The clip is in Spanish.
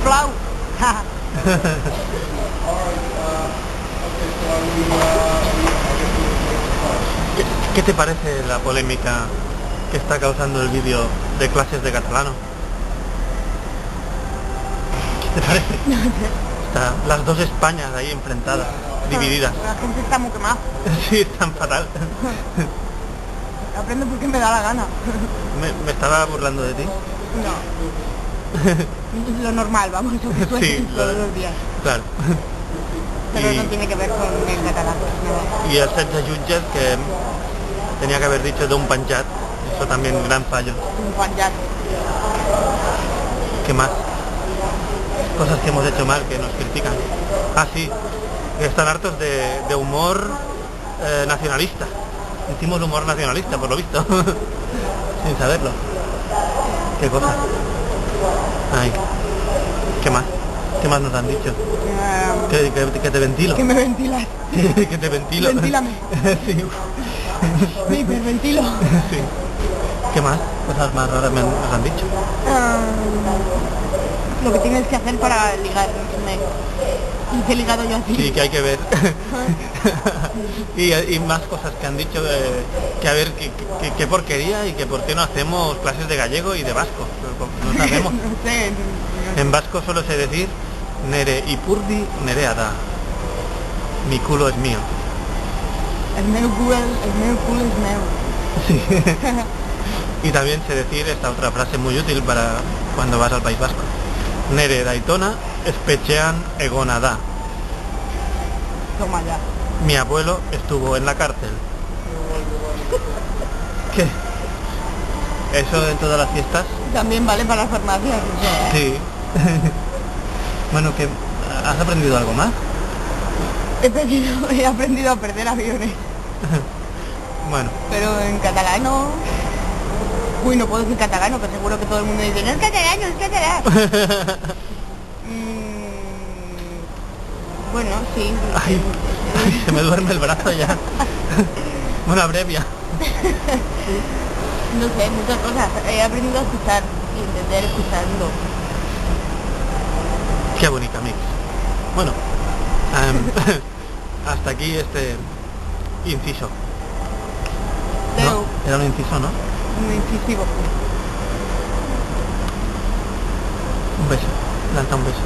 sisplau. ¿Qué te parece la polémica que está causando el vídeo de clases de catalano? ¿Qué te parece? Está las dos Españas ahí enfrentadas, divididas. La gente está muy quemada. Sí, están fatal. Aprendo porque me da la gana. Me estaba burlando de ti. No. Lo normal, vamos, eso que suele Sí, todos los días. Claro. Pero Y- no tiene que ver con el catalán. No. Y el setze jutges que tenía que haber dicho de un panjat, eso también gran fallo. Un panjat. ¿Qué más? Cosas que hemos hecho mal, que nos critican. Ah, sí, que están hartos de humor nacionalista. Hicimos humor nacionalista, por lo visto, sin saberlo. ¿Qué cosa? Ay, ¿qué más? ¿Qué más nos han dicho? Que te ventilo. Que me ventilas. Que te ventilo. Ventílame. Sí. Me hiperventilo. Sí. ¿Qué más? Cosas más raras nos han dicho. Lo que tienes que hacer para ligar. Y te he ligado yo así. Sí, que hay que ver. y más cosas que han dicho, que a ver qué porquería y que por qué no hacemos clases de gallego y de vasco. No sabemos. No sé. En vasco solo sé decir nere ipurdi nerea da. Mi culo es mío. El meu culo es meu. Sí. Y también sé decir esta otra frase muy útil para cuando vas al País Vasco. Nere daitona espechean egona da. Toma ya. Mi abuelo estuvo en la cárcel. ¿Qué? ¿Eso en todas las fiestas? También vale para las farmacias. O sea, Sí. Bueno, ¿qué? ¿Has aprendido algo más? he aprendido a perder aviones. Bueno, Pero en catalano... Uy, no puedo decir catalano, pero seguro que todo el mundo dice, no es catalano, es catalán. Bueno, sí. ay, se me duerme el brazo ya. Una abrevia. No sé, muchas cosas. He aprendido a escuchar y entender escuchando. Qué bonita mix. Bueno, hasta aquí este inciso. ¿No? Pero Era un inciso, ¿no? muy incisivo. Un beso. Lanza un beso.